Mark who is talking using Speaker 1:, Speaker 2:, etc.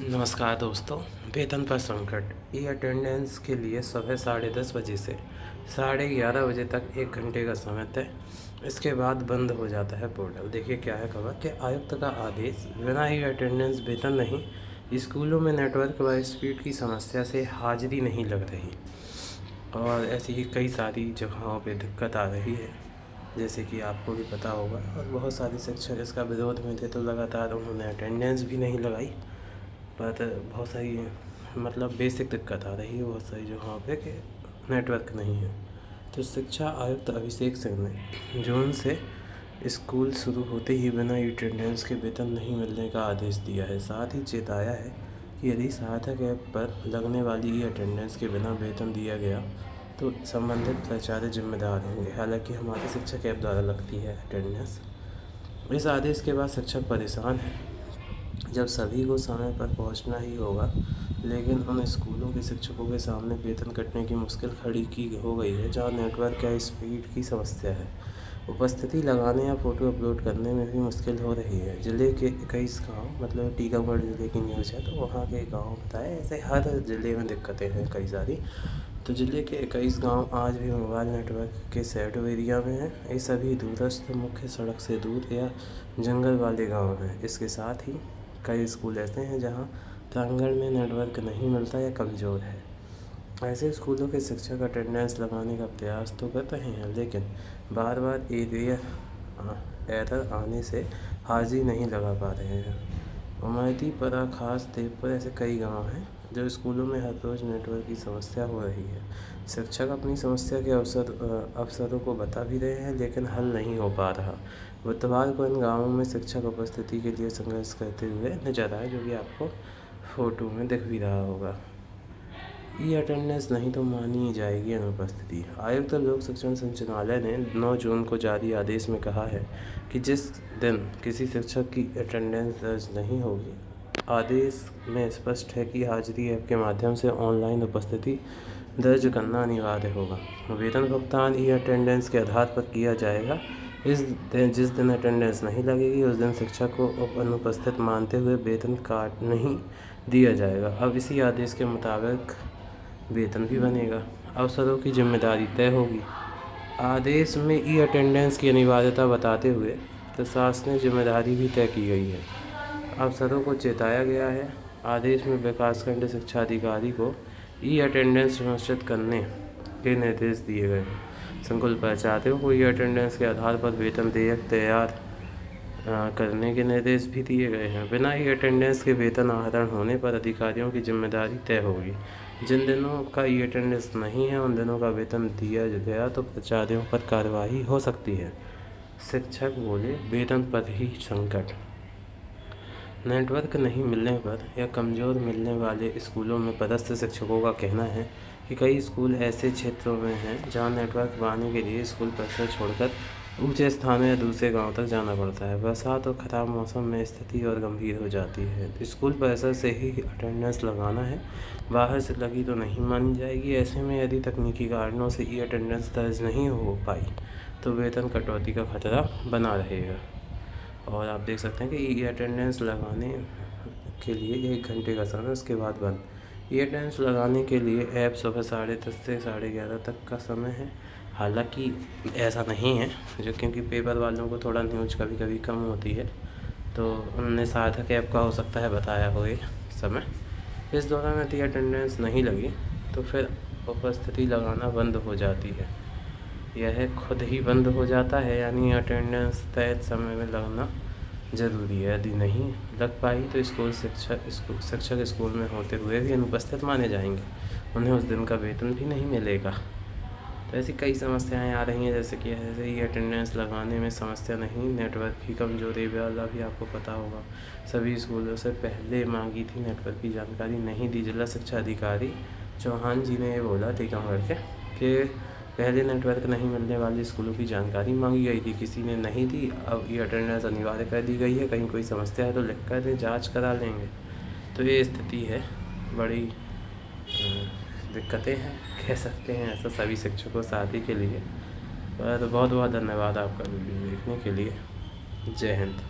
Speaker 1: नमस्कार दोस्तों। वेतन पर संकट। ई अटेंडेंस के लिए सुबह 10:30 बजे से 11:30 बजे तक 1 घंटे का समय तय। इसके बाद बंद हो जाता है पोर्टल। देखिए क्या है खबर कि आयुक्त का आदेश, बिना ई अटेंडेंस वेतन नहीं। स्कूलों में नेटवर्क व स्पीड की समस्या से हाजिरी नहीं लग रही और ऐसी ही कई सारी जगहों पे दिक्कत आ रही है, जैसे कि आपको भी पता होगा। और बहुत सारे शिक्षक इसका विरोध में थे, तो लगातार उन्होंने अटेंडेंस भी नहीं लगाई। पर बहुत सारी मतलब बेसिक दिक्कत आ रही है बहुत सारी जगहों पे कि नेटवर्क नहीं है। तो शिक्षा आयुक्त अभिषेक सिंह ने जून से स्कूल शुरू होते ही बिना अटेंडेंस के वेतन नहीं मिलने का आदेश दिया है। साथ ही चेताया है कि यदि सार्थक ऐप पर लगने वाली ई अटेंडेंस के बिना वेतन दिया गया तो संबंधित प्राचार्य जिम्मेदार होंगे। हालांकि हमारे शिक्षक ऐप द्वारा लगती है अटेंडेंस। इस आदेश के बाद शिक्षक परेशान हैं। जब सभी को समय पर पहुंचना ही होगा, लेकिन उन स्कूलों के शिक्षकों के सामने वेतन कटने की मुश्किल खड़ी की हो गई है जहां नेटवर्क या स्पीड की समस्या है। उपस्थिति लगाने या फ़ोटो अपलोड करने में भी मुश्किल हो रही है। ज़िले के 21 गाँव, मतलब टीकमगढ़ ज़िले की न्यूज़ है, तो वहाँ के गाँव बताए। ऐसे हर ज़िले में दिक्कतें हैं कई सारी। तो ज़िले के 21 गांव आज भी मोबाइल नेटवर्क के शैडो एरिया में हैं। ये सभी दूरस्थ मुख्य सड़क से दूर या जंगल वाले गांव हैं। इसके साथ ही कई स्कूल ऐसे हैं जहां प्रांगण में नेटवर्क नहीं मिलता या कमज़ोर है। ऐसे स्कूलों के शिक्षक अटेंडेंस लगाने का प्रयास तो कर रहे हैं, लेकिन बार बार एरर आने से हाजिरी नहीं लगा पा रहे हैं। उमैती परा, खास देवपुर, ऐसे कई गांव हैं जो स्कूलों में हर रोज़ नेटवर्क की समस्या हो रही है। शिक्षक अपनी समस्या के अफसरों को बता भी रहे हैं, लेकिन हल नहीं हो पा रहा। बुधवार को इन गांवों में शिक्षक उपस्थिति के लिए संघर्ष करते हुए नजर आए, जो कि आपको फ़ोटो में दिख भी रहा होगा। ई अटेंडेंस नहीं तो मानी जाएगी अनुपस्थिति। आयुक्त लोक शिक्षण संचालनालय ने 9 जून को जारी आदेश में कहा है कि जिस दिन किसी शिक्षक की अटेंडेंस दर्ज नहीं होगी, आदेश में स्पष्ट है कि हाजिरी ऐप के माध्यम से ऑनलाइन उपस्थिति दर्ज करना अनिवार्य होगा। वेतन भुगतान ई अटेंडेंस के आधार पर किया जाएगा। जिस दिन अटेंडेंस नहीं लगेगी उस दिन शिक्षक को अनुपस्थित मानते हुए वेतन काट नहीं दिया जाएगा। अब इसी आदेश के मुताबिक वेतन भी बनेगा। अफसरों की जिम्मेदारी तय होगी। आदेश में ई अटेंडेंस की अनिवार्यता बताते हुए प्रशासनिक जिम्मेदारी भी तय की गई है। अफसरों को चेताया गया है। आदेश में विकासखंड शिक्षा अधिकारी को ई अटेंडेंस सुनिश्चित करने के निर्देश दिए गए हैं। संकुल प्राचार्यों को ई अटेंडेंस के आधार पर वेतन देयक तैयार करने के निर्देश भी दिए गए हैं। बिना ई अटेंडेंस के वेतन आहरण होने पर अधिकारियों की जिम्मेदारी तय होगी। जिन दिनों का ई अटेंडेंस नहीं है उन दिनों का वेतन दिया गया तो प्राचार्यों पर कार्रवाई हो सकती है। शिक्षक बोले, वेतन पर ही संकट। नेटवर्क नहीं मिलने पर या कमज़ोर मिलने वाले स्कूलों में पदस्थ शिक्षकों का कहना है कि कई स्कूल ऐसे क्षेत्रों में हैं जहां नेटवर्क पाने के लिए स्कूल परिसर छोड़कर ऊंचे स्थानों या दूसरे गांव तक जाना पड़ता है। बरसात और ख़राब मौसम में स्थिति और गंभीर हो जाती है। स्कूल परिसर से ही अटेंडेंस लगाना है, बाहर से लगी तो नहीं मानी जाएगी। ऐसे में यदि तकनीकी कारणों से ई अटेंडेंस दर्ज नहीं हो पाई तो वेतन कटौती का खतरा बना रहेगा। और आप देख सकते हैं कि ई अटेंडेंस लगाने के लिए 1 घंटे का समय, उसके बाद बंद। ई अटेंडेंस लगाने के लिए ऐप सुबह 10:30 से 11:30 तक का समय है। हालांकि ऐसा नहीं है, जो क्योंकि पेपर वालों को थोड़ा न्यूज़ कभी कभी कम होती है, तो उनने सार्थक ऐप का हो सकता है बताया हो ये समय। इस दौरान यदि अटेंडेंस नहीं लगी तो फिर उपस्थिति लगाना बंद हो जाती है। यह खुद ही बंद हो जाता है, यानी अटेंडेंस तय समय में लगना ज़रूरी है। यदि नहीं लग पाई तो शिक्षक स्कूल में होते हुए भी अनुपस्थित माने जाएंगे। उन्हें उस दिन का वेतन भी नहीं मिलेगा। तो ऐसी कई समस्याएं आ रही हैं, जैसे कि ऐसे ही अटेंडेंस लगाने में समस्या नहीं, नेटवर्क की कमजोरी वाला भी आपको पता होगा। सभी स्कूलों से पहले मांगी थी नेटवर्क की जानकारी, नहीं दी। जिला शिक्षा अधिकारी चौहान जी ने ये बोला टीकमगढ़ के कि पहले नेटवर्क नहीं मिलने वाले स्कूलों की जानकारी मांगी गई थी, किसी ने नहीं दी। अब ये अटेंडेंस अनिवार्य कर दी गई है। कहीं कोई समस्या है तो लिख कर दें, जाँच करा लेंगे। तो ये स्थिति है, बड़ी दिक्कतें हैं कह सकते हैं ऐसा सभी शिक्षकों साथी के लिए। पर बहुत बहुत धन्यवाद आपका वीडियो देखने के लिए। जय हिंद।